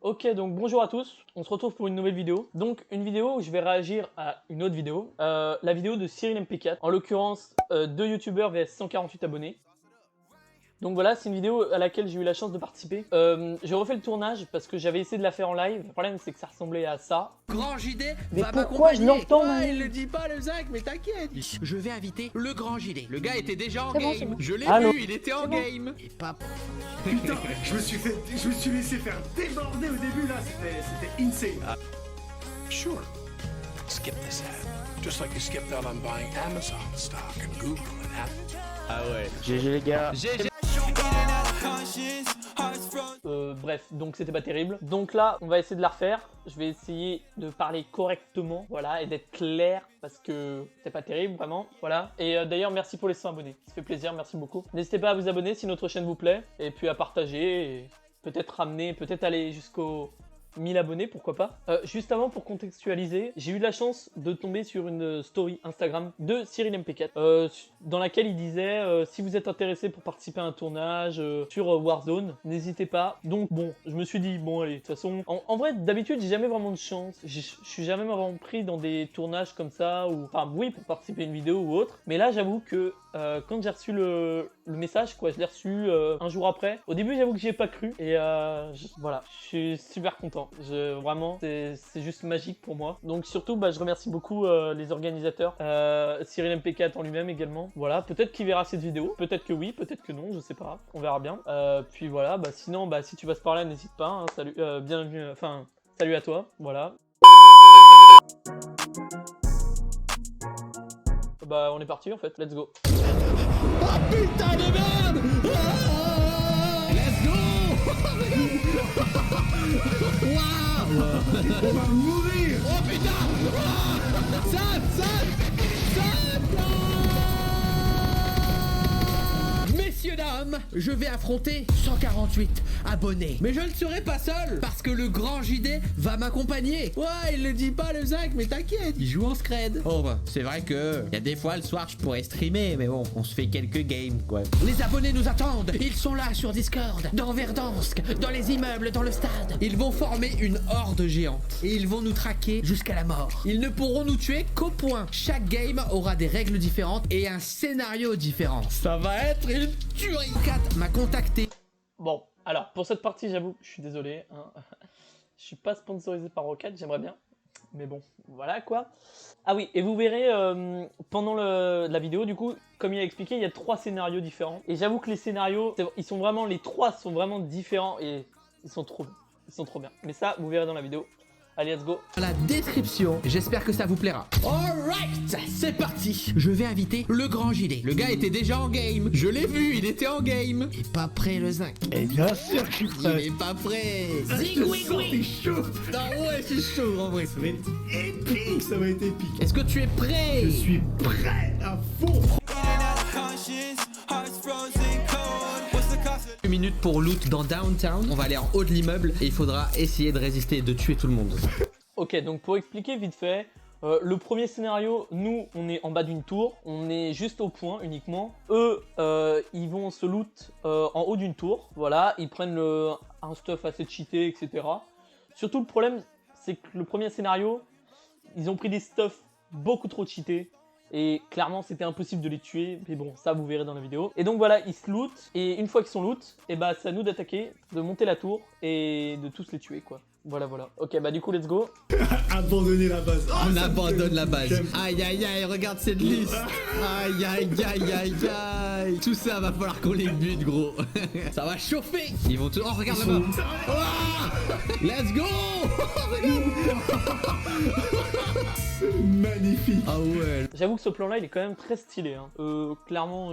Ok, donc bonjour à tous, on se retrouve pour une nouvelle vidéo. Donc une vidéo où je vais réagir à une autre vidéo, la vidéo de Cyril MP4, en l'occurrence 2 youtubeurs vs 148 abonnés. Donc voilà, c'est une vidéo à laquelle j'ai eu la chance de participer. J'ai refait le tournage parce que j'avais essayé de la faire en live. Le problème c'est que ça ressemblait à ça. Grand JD Mais va pourquoi je l'entends, ouais, il le dit pas le Zach, mais t'inquiète. Je vais inviter le Grand JD. Le gars était déjà en game. Bon. Je l'ai Allô. vu, il était en game. Et pas... Putain, je me suis laissé faire déborder au début là, c'était insane. Sure. Skip this ad. Just like you skipped out on buying Amazon stock and Google and Apple. Ah ouais. GG les gars. GG. Bref, donc c'était pas terrible. Donc là, on va essayer de la refaire. Je vais essayer de parler correctement, voilà, et d'être clair parce que c'est pas terrible, vraiment, voilà. Et d'ailleurs, merci pour les 100 abonnés. Ça fait plaisir, merci beaucoup. N'hésitez pas à vous abonner si notre chaîne vous plaît, et puis à partager, et peut-être ramener, peut-être aller jusqu'aux 1000 abonnés, pourquoi pas. Juste avant, pour contextualiser, j'ai eu de la chance de tomber sur une story Instagram de Cyril MP4 dans laquelle il disait si vous êtes intéressé pour participer à un tournage sur Warzone, n'hésitez pas. Donc bon, je me suis dit bon allez, de toute façon, en vrai d'habitude j'ai jamais vraiment de chance, je suis jamais vraiment pris dans des tournages comme ça, ou enfin oui pour participer à une vidéo ou autre, mais là j'avoue que quand j'ai reçu le message, quoi, je l'ai reçu un jour après. Au début j'avoue que j'y ai pas cru, et voilà, je suis super content. Vraiment, c'est juste magique pour moi. Donc surtout, bah, je remercie beaucoup les organisateurs, Cyril MP4 en lui-même également. Voilà, peut-être qu'il verra cette vidéo, peut-être que oui, peut-être que non, je sais pas, on verra bien. Puis voilà, bah, sinon, bah, si tu passes par là, n'hésite pas, hein, salut, bienvenue, enfin, salut à toi, voilà. Bah, on est parti en fait, let's go. Oh putain de merde. Let's go. Waouh. On va mourir. Oh putain. Ça. Messieurs, dames, je vais affronter 148 abonnés. Mais je ne serai pas seul, parce que le grand JD va m'accompagner. Ouais, il le dit pas le Zach, mais t'inquiète, il joue en scred. Oh bah, c'est vrai que y a des fois le soir je pourrais streamer, mais bon, on se fait quelques games quoi. Les abonnés nous attendent, ils sont là sur Discord, dans Verdansk, dans les immeubles, dans le stade. Ils vont former une horde géante, et ils vont nous traquer jusqu'à la mort. Ils ne pourront nous tuer qu'au point. Chaque game aura des règles différentes et un scénario différent. Ça va être une tuerie. Kat m'a contacté. Bon, alors pour cette partie, j'avoue, je suis désolé, hein. Je suis pas sponsorisé par Rocket, j'aimerais bien, mais bon, voilà quoi. Ah oui, et vous verrez pendant la vidéo, du coup, comme il a expliqué, il y a 3 scénarios différents. Et j'avoue que les scénarios, ils sont vraiment, les 3 sont vraiment différents et ils sont trop bien. Ils sont trop bien. Mais ça, vous verrez dans la vidéo. Allez, let's go. La description, j'espère que ça vous plaira. Alright, c'est parti. Je vais inviter le grand JD. Le gars était déjà en game. Je l'ai vu, il était en game. Il est pas prêt le zinc. Et bien sûr que je suis prêt. Il est pas prêt. C'est chaud. Non, ouais, c'est chaud en vrai. Ça va être épique, ça va être épique. Est-ce que tu es prêt? Je suis prêt à fond. Une minute pour loot dans Downtown. On va aller en haut de l'immeuble et il faudra essayer de résister et de tuer tout le monde. Ok, donc pour expliquer vite fait, le premier scénario, nous, on est en bas d'une tour, on est juste au point uniquement. Eux, ils vont se loot en haut d'une tour, voilà, ils prennent un stuff assez cheaté, etc. Surtout le problème, c'est que le premier scénario, ils ont pris des stuffs beaucoup trop cheatés. Et clairement c'était impossible de les tuer, mais bon ça vous verrez dans la vidéo. Et donc voilà, ils se lootent, et une fois qu'ils sont loot, et bah c'est à nous d'attaquer, de monter la tour, et de tous les tuer quoi. Voilà. Ok, bah du coup let's go. Abandonner la base. On abandonne la base. Aïe aïe aïe, regarde cette liste. Aïe aïe aïe aïe aïe. Tout ça va falloir qu'on les bute gros. Ça va chauffer. Ils vont tout... Oh regarde là-bas. Oh, let's go. Magnifique. Ah ouais. J'avoue que ce plan là il est quand même très stylé, hein. Clairement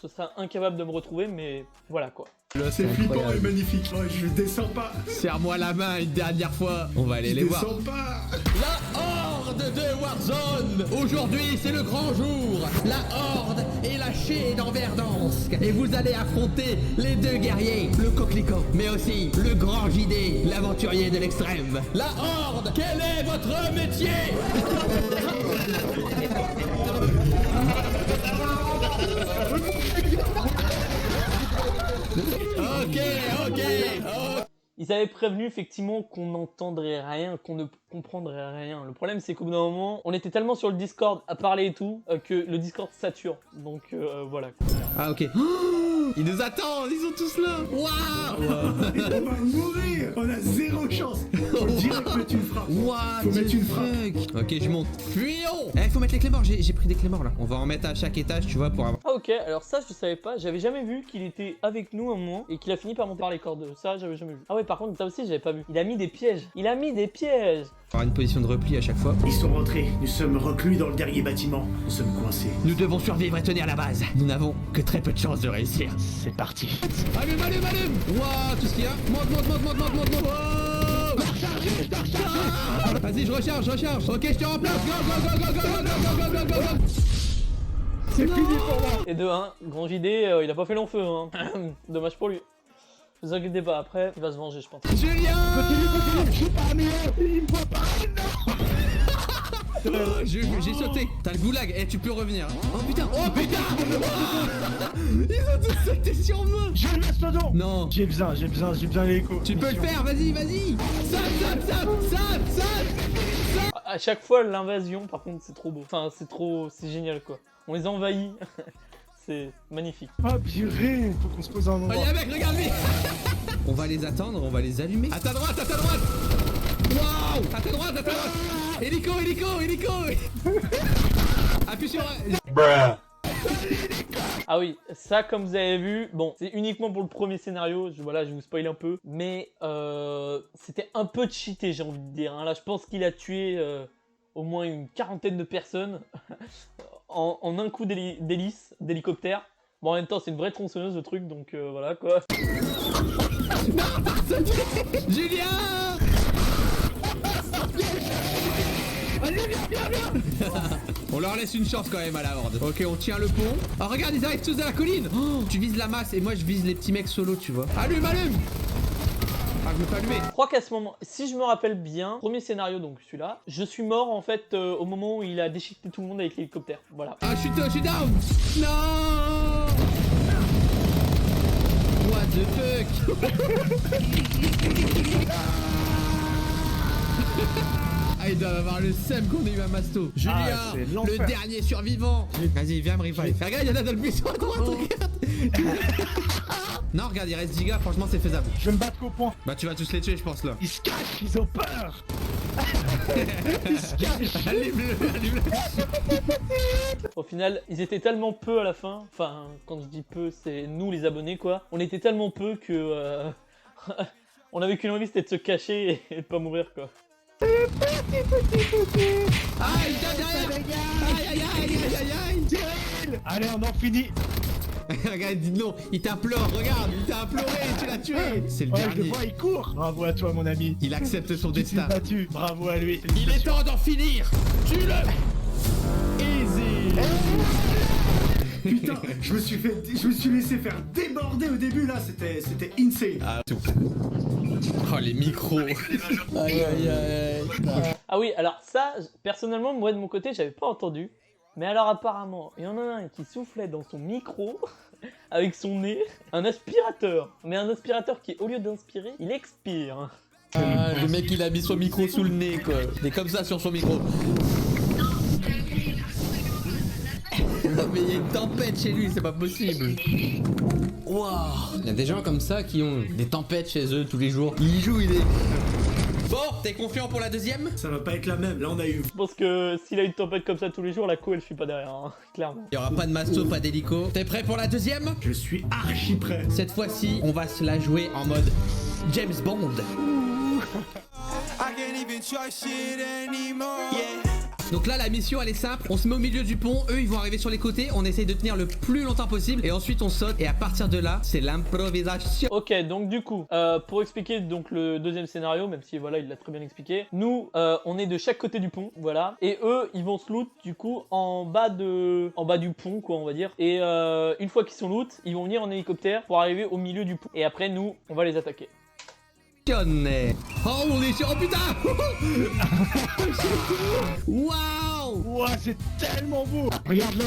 ce serait incapable de me retrouver, mais voilà quoi. C'est flippant et magnifique. Oh, je descends pas. Serre-moi la main une dernière fois. On va aller les voir. Descends pas. La horde de Warzone. Aujourd'hui c'est le grand jour. La horde est lâchée dans Verdansk. Et vous allez affronter les 2 guerriers, le coquelicot, mais aussi le grand JD, l'aventurier de l'extrême. La horde, quel est votre métier? Ok. Ils avaient prévenu effectivement qu'on n'entendrait rien, qu'on ne comprendrait rien. Le problème c'est qu'au bout d'un moment, on était tellement sur le Discord à parler et tout, que le Discord sature. Donc voilà. Ah ok. Oh, ils nous attendent, ils sont tous là. Waouh. On va mourir. On a zéro chance. Faut direct mettre une frappe. What Faut mettre the une frappe. fuck. Ok, je monte. Fuyons. Eh, faut mettre les clés morts, j'ai pris des clés morts là. On va en mettre à chaque étage, tu vois, pour avoir... Ah ok, alors ça je savais pas, j'avais jamais vu qu'il était avec nous un moment et qu'il a fini par monter par les cordes. Ça j'avais jamais vu. Ah ouais, par contre ça aussi j'avais pas vu. Il a mis des pièges. Il a mis des pièges. Avoir une position de repli à chaque fois. Ils sont rentrés. Nous sommes reclus dans le dernier bâtiment. Nous sommes coincés. Nous devons survivre et tenir la base. Nous n'avons que très peu de chances de réussir. C'est parti. Allume, allume, allume. Waouh, tout ce qu'il y a. Monte, monte, monte, monte, monte, monte, monte. Wow. Vas-y, je recharge. Ok, je te remplace. Go. C'est fini pour moi. Et de 1, grand JD, il a pas fait long feu hein. Dommage pour lui. Ne vous inquiétez pas, après il va se venger je pense. Julien. Continue. Je suis pas amélioré. Il me voit pas. Non. J'ai sauté. T'as le goulag. Eh, tu peux revenir. Oh putain. Ils ont tous sauté sur moi. J'ai le mastodon. Non. J'ai besoin l'écho. Tu peux le faire. Vas-y. Saute. À chaque fois l'invasion par contre c'est trop beau. Enfin c'est génial quoi. On les envahit. C'est magnifique. Oh purée. Faut qu'on se pose à un Oh endroit. y'a un mec, regarde-lui. On va les attendre, on va les allumer. À ta droite. Waouh. À ta droite. Hélico. Appuie sur... Ah oui, ça comme vous avez vu, bon c'est uniquement pour le premier scénario, je vais vous spoiler un peu. Mais c'était un peu cheaté j'ai envie de dire. Hein. Là je pense qu'il a tué au moins une quarantaine de personnes en un coup d'hélice, d'hélicoptère. Bon en même temps c'est une vraie tronçonneuse le truc donc voilà quoi. Julien. On leur laisse une chance quand même à la horde. Ok, on tient le pont. Oh regarde, ils arrivent tous de la colline. Oh, tu vises la masse et moi je vise les petits mecs solo, tu vois. Allume. Ah, je me fais allumer. Je crois qu'à ce moment, si je me rappelle bien, premier scénario donc celui-là, je suis mort en fait au moment où il a déchiqueté tout le monde avec l'hélicoptère. Voilà. Ah, je suis down. Non. What the fuck. Ah, ils doivent avoir le seum qu'on ait eu à Masto. Julien, c'est l'enfer. le dernier survivant. Vas-y, viens me revive. Regarde, il y en a dans le buisson à droite, regarde. Non, regarde, il reste 10 gars, franchement, c'est faisable. Je vais me battre au point. Bah, tu vas tous les tuer, je pense, là. Ils se cachent, ils ont peur. Ils se cachent. Allume-le. Au final, ils étaient tellement peu à la fin, enfin quand je dis peu, c'est nous les abonnés quoi. On était tellement peu que on avait qu'une envie, c'était de se cacher et de pas mourir quoi. Aïe, derrière. Allez, on en finit. Regarde, dis non, il t'implore, regarde, il t'a imploré, tu l'as tué. C'est le Ouais, je le dernier. vois, il court. Bravo à toi, mon ami. Il accepte son Tu t'es destin. battu. Bravo à lui. Il est temps d'en finir. Tue-le. Easy. Putain, je me suis laissé faire déborder au début là, c'était insane. Ah, tout. Oh, les micros. Aïe. Ah oui, alors ça, personnellement, moi de mon côté, j'avais pas entendu. Mais alors apparemment, il y en a un qui soufflait dans son micro avec son nez, un aspirateur. Mais un aspirateur qui, au lieu d'inspirer, il expire. Ah, le mec, il a mis son micro sous le nez, quoi. Il est comme ça sur son micro. Mais il y a une tempête chez lui, c'est pas possible. Waouh. Il y a des gens comme ça qui ont des tempêtes chez eux tous les jours. Ils jouent, il est... Bon, t'es confiant pour la deuxième? Ça va pas être la même, là on a eu. Je pense que s'il a une tempête comme ça tous les jours, la co elle suit pas derrière, hein, clairement. Il y aura pas de masto, pas d'hélico. T'es prêt pour la deuxième? Je suis archi prêt. Cette fois-ci, on va se la jouer en mode James Bond. Donc là, la mission elle est simple. On se met au milieu du pont. Eux, ils vont arriver sur les côtés. On essaye de tenir le plus longtemps possible. Et ensuite, on saute. Et à partir de là, c'est l'improvisation. Ok, donc du coup, pour expliquer donc le deuxième scénario, même si voilà, il l'a très bien expliqué, nous, on est de chaque côté du pont, voilà, et eux, ils vont se loot du coup en bas du pont, quoi, on va dire. Et une fois qu'ils sont loot, ils vont venir en hélicoptère pour arriver au milieu du pont. Et après, nous, on va les attaquer. Oh, on est sur... Oh putain. Waouh. Ouah, c'est tellement beau. Regarde-le.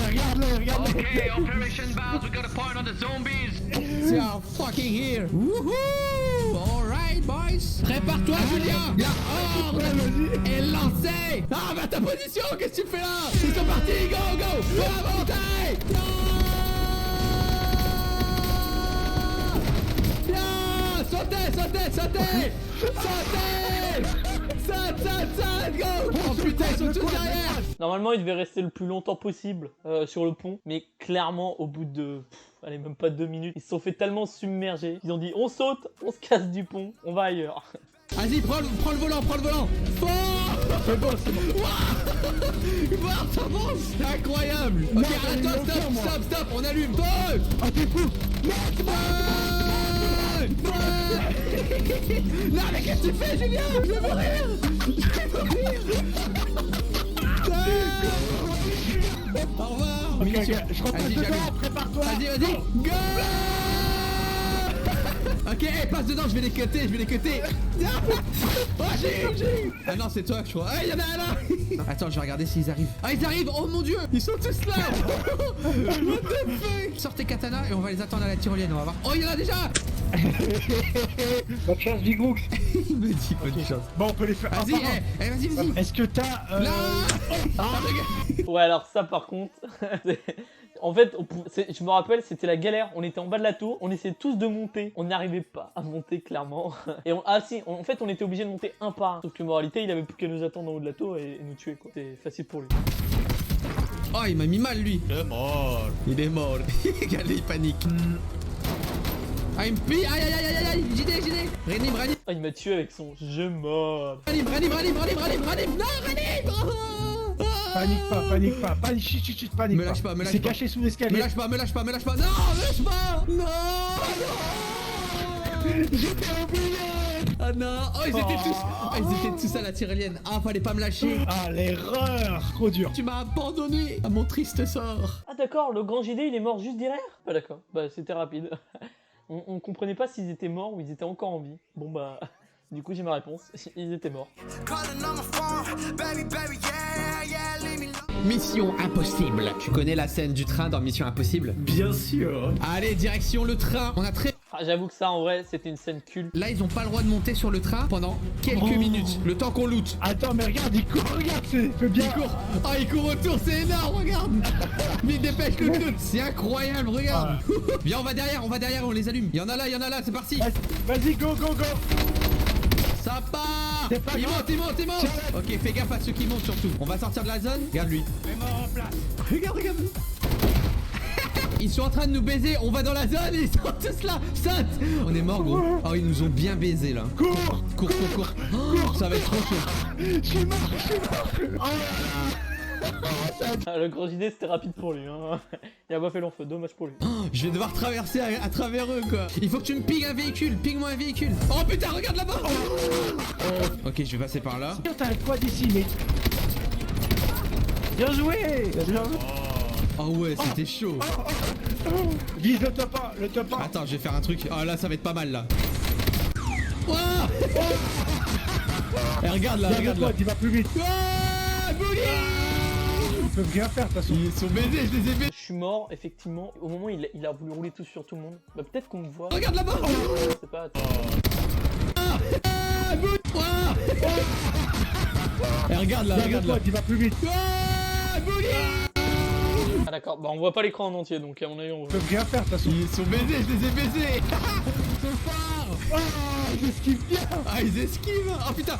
Okay, Operation Bars, we got a point on the zombies. They are fucking here. Woohoo. Alright. boys. Prépare-toi, Julien. La horde est lancée. Ah, bah ta position, qu'est-ce que tu fais là? Ils sont partis, go, go. Pour la montée. Sautez, sautez, sautez. Saute, go. Oh putain, ils sont tous derrière. Normalement, il devait rester le plus longtemps possible sur le pont, mais clairement, au bout de, allez, même pas 2 minutes, ils se sont fait tellement submerger qu'ils ont dit on saute, on se casse du pont, on va ailleurs. Vas-y, prends le volant, prends le volant. Fort. C'est bon, c'est bon. Voir, ça avance. C'est incroyable. Ok, attends, stop, on allume. Feu. Ah, t'es fou. Non, mais qu'est-ce que tu fais, Julien? Je veux mourir. Au revoir. Ok, Mission. je rentre Vas-y, dedans, j'allume. prépare-toi. Vas-y, go. Ok, hey, passe dedans, je vais les cutter. Oh, j'ai eu. Ah non, c'est toi, je crois. Ah, il y en a un là. Attends, je vais regarder s'ils arrivent. Ah, ils arrivent. Oh mon dieu, ils sont tous là. What the fuck. Sortez katana et on va les attendre à la tyrolienne, on va voir. Oh, il y en a déjà. Bonne chance, Big Brooks. Il me dit bonne chance. Bon, on peut les faire. Vas-y, vas-y. Est-ce que t'as. Là. Ouais, alors ça par contre, en fait, je me rappelle, c'était la galère. On était en bas de la tour, on essayait tous de monter. On n'arrivait pas à monter, clairement. Et en fait, on était obligé de monter un par un. Sauf que en réalité, il avait plus qu'à nous attendre en haut de la tour et nous tuer, quoi. C'était facile pour lui. Oh, il m'a mis mal, lui. Il est mort. Regardez, il panique. Ah, il me pille. Aïe. JD. Renim. Ah, il m'a tué avec son je mort. Renim. Non, Renim. Panique pas. Chut, panique Me lâche pas. C'est caché sous l'escalier. Me lâche pas. Non, me lâche pas. Non. J'étais oublié. Ah non. Oh, ils étaient tous à la tyrolienne. Ah, fallait pas me lâcher. Ah, l'erreur. Trop dur. Tu m'as abandonné à mon triste sort. Ah d'accord, le grand JD, il est mort juste derrière. Ah d'accord, bah c'était rapide. On comprenait pas s'ils étaient morts ou ils étaient encore en vie. Bon bah, du coup j'ai ma réponse, ils étaient morts. Mission Impossible. Tu connais la scène du train dans Mission Impossible? Bien sûr. Allez, direction le train. On a très... Ah, j'avoue que ça en vrai, c'était une scène culte. Là, ils ont pas le droit de monter sur le train pendant quelques minutes. Le temps qu'on loot. Attends, mais regarde, il court, c'est bien. Il court. Oh, il court autour, c'est énorme, regarde. Vite, dépêche le loot. C'est incroyable, regarde. Viens, on va derrière, on les allume. Il y en a là, c'est parti. Vas-y, go. Ça part. C'est pas Il grave. monte. Ok, fais gaffe à ceux qui montent surtout. On va sortir de la zone. Regarde lui. Mets-moi en place. Regarde. Ils sont en train de nous baiser, on va dans la zone, ils sont tous là, saute. On est mort gros. Oh, ils nous ont bien baisé là. Cours. Cours. Oh, ça va être trop chaud. Je suis mort. Ah, le grand JD, c'était rapide pour lui. Hein. Il a pas fait long feu, dommage pour lui. Oh, je vais devoir traverser à travers eux quoi. Il faut que tu me pingues un véhicule, pingue-moi un véhicule. Oh putain, regarde là-bas. Ok, je vais passer par là. T'as un quad ici, mais. Bien joué. Oh ouais, c'était chaud. Vise le top 1. Attends, je vais faire un truc. Oh là, ça va être pas mal là. Oh. Eh, regarde là. Il va plus vite. Oh, Boogie. Ils peuvent rien faire de toute façon. Ils sont baisés, je les ai baisés. Je suis mort, effectivement. Au moment où il a voulu rouler tout sur tout le monde. Bah peut-être qu'on me voit. Regarde là-bas. Je sais pas, attends. Eh, regarde là. Il va plus vite. Ah d'accord, bah on voit pas l'écran en entier, donc à mon avis on Ils voit. peuvent rien faire de toute façon. Ils sont baisés, je les ai baisés. Ils sont forts. Ils esquivent bien. Ah, ils esquivent. Oh putain.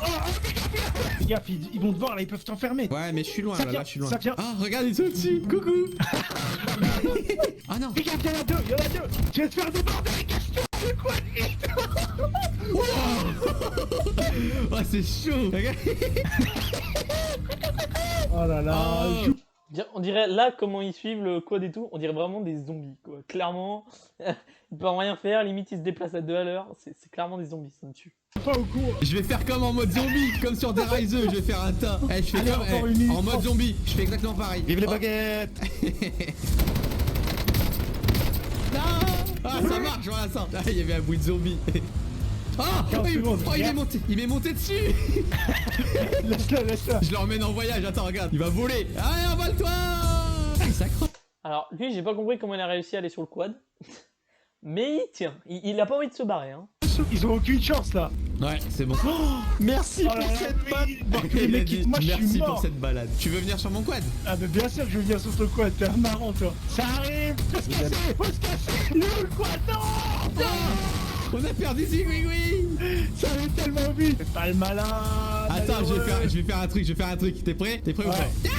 Fais gaffe, ils vont te voir là, ils peuvent t'enfermer. Ouais, mais je suis loin Ça là, vient, je suis loin. ça vient. Ah, regarde, ils sont dessus. Coucou. Ah non. Fais gaffe, il y en a deux. Tu vas te faire déborder, cache-toi. C'est quoi Oh, c'est chaud. Regarde. Oh là là. Oh. On dirait là comment ils suivent le quad et tout, on dirait vraiment des zombies quoi. Clairement, ils peuvent rien faire, limite ils se déplacent à 2 à l'heure, c'est clairement des zombies, ça me tue. Pas au cours. Je vais faire comme en mode zombie, comme sur des Rise, je vais faire un tas. Eh, je fais Allez, comme encore une minute. en mode zombie, je fais exactement pareil. Vive les Oh. baguettes. Non. Ah, ça marche, voilà ça. Ah, il y avait un bruit de zombie. Ah, 15 secondes, il m'est monté dessus. Laisse-le. Je le remène en voyage, attends, regarde, il va voler. Allez, envole-toi. Ça croque. Alors lui j'ai pas compris comment il a réussi à aller sur le quad, mais il tient, il a pas envie de se barrer hein. Ils ont aucune chance là. Ouais, c'est bon. Merci Oh pour là là, cette balle. oui. Les mecs, moi je suis Merci pour mort. cette balade. Tu veux venir sur mon quad? Ah mais bien sûr que je veux venir sur ton quad, t'es un marrant toi. Ça arrive. Faut se casser, faut se casser. Il est où le quad? Non. On a perdu Zigouigoui. Ça allait tellement vite. Fais pas le malin. Attends, je vais faire un truc. T'es prêt ou Ouais. pas?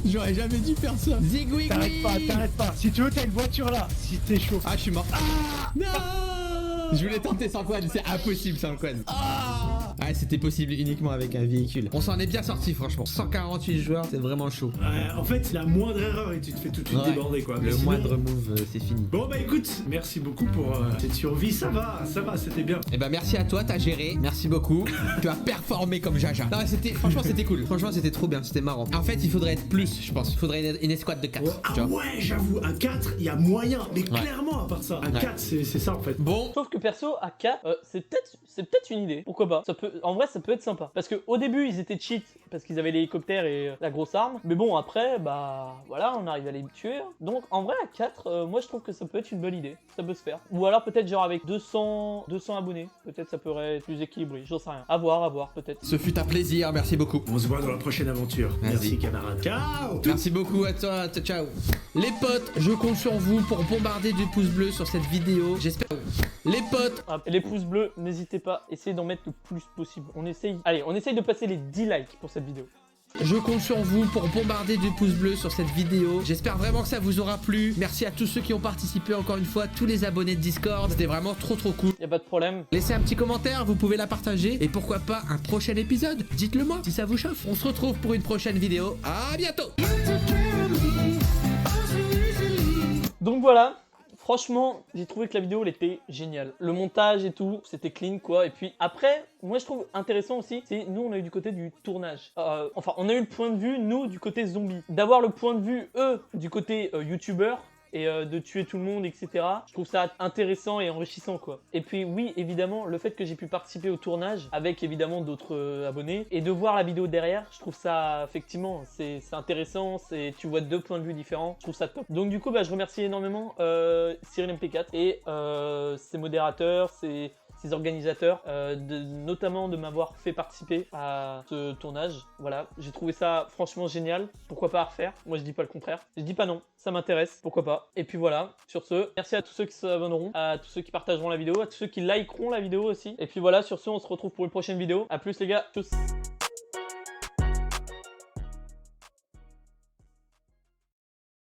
J'aurais jamais dû faire ça. Zigouigoui. T'arrêtes pas. Si tu veux, t'as une voiture là. Si t'es chaud. Ah, je suis mort. Non. Je voulais tenter sans quad, c'est impossible sans le quad. Ouais, c'était possible uniquement avec un véhicule. On s'en est bien sorti franchement. 148 joueurs, c'est vraiment chaud. En fait, la moindre erreur et tu te fais tout de suite Ouais. déborder quoi. Mais Le sinon- moindre move, c'est fini. Bon bah écoute, merci beaucoup pour cette survie, ça va, c'était bien. Eh ben merci à toi, t'as géré. Merci beaucoup. Tu as performé comme Jaja. Non, franchement c'était cool. Franchement c'était trop bien, c'était marrant. En fait il faudrait être plus, je pense. Il faudrait une escouade de 4. Ah ouais, j'avoue, à 4, il y a moyen, mais Ouais. clairement à part ça. À Ouais. 4, c'est ça en fait. Bon, Sauf que perso, à 4, c'est peut-être une idée. Pourquoi pas? En vrai, ça peut être sympa. Parce que au début, ils étaient cheat parce qu'ils avaient l'hélicoptère et la grosse arme. Mais bon, après, bah voilà, on arrive à les tuer. Donc en vrai, à 4, moi je trouve que ça peut être une bonne idée. Ça peut se faire. Ou alors peut-être genre avec 200 abonnés. Peut-être ça pourrait être plus équilibré. J'en sais rien. À voir, peut-être. ce fut un plaisir, merci beaucoup. On se voit dans la prochaine aventure. Vas-y. Merci camarade. Ciao. Merci beaucoup à toi, ciao. Les potes, je compte sur vous pour bombarder du pouce bleu sur cette vidéo. J'espère. Les potes, Ah, les pouces bleus, n'hésitez pas. Essayez d'en mettre le plus possible. On essaye de passer les 10 likes pour cette vidéo. je compte sur vous pour bombarder du pouce bleu sur cette vidéo. J'espère vraiment que ça vous aura plu. Merci à tous ceux qui ont participé encore une fois, tous les abonnés de Discord. C'était vraiment trop cool. Y a pas de problème. Laissez un petit commentaire, vous pouvez la partager. Et pourquoi pas un prochain épisode? Dites-le moi si ça vous chauffe. On se retrouve pour une prochaine vidéo. À bientôt. Donc voilà, franchement, j'ai trouvé que la vidéo elle était géniale. Le montage et tout, c'était clean quoi. Et puis après, moi je trouve intéressant aussi, c'est nous on a eu du côté du tournage. Enfin, on a eu le point de vue, nous, du côté zombie. D'avoir le point de vue, eux, du côté youtubeur. Et de tuer tout le monde, etc. Je trouve ça intéressant et enrichissant, quoi. Et puis, oui, évidemment, le fait que j'ai pu participer au tournage avec, évidemment, d'autres abonnés et de voir la vidéo derrière, je trouve ça, effectivement, c'est intéressant. Tu vois 2 points de vue différents. Je trouve ça top. Donc, du coup, bah, je remercie énormément Cyril MP4 et ses modérateurs, ses organisateurs, notamment de m'avoir fait participer à ce tournage. Voilà, j'ai trouvé ça franchement génial. Pourquoi pas à refaire? Moi je dis pas le contraire. Je dis pas non, ça m'intéresse, pourquoi pas. Et puis voilà, sur ce, merci à tous ceux qui s'abonneront, à tous ceux qui partageront la vidéo, à tous ceux qui likeront la vidéo aussi. Et puis voilà, sur ce, on se retrouve pour une prochaine vidéo. A plus les gars, tous.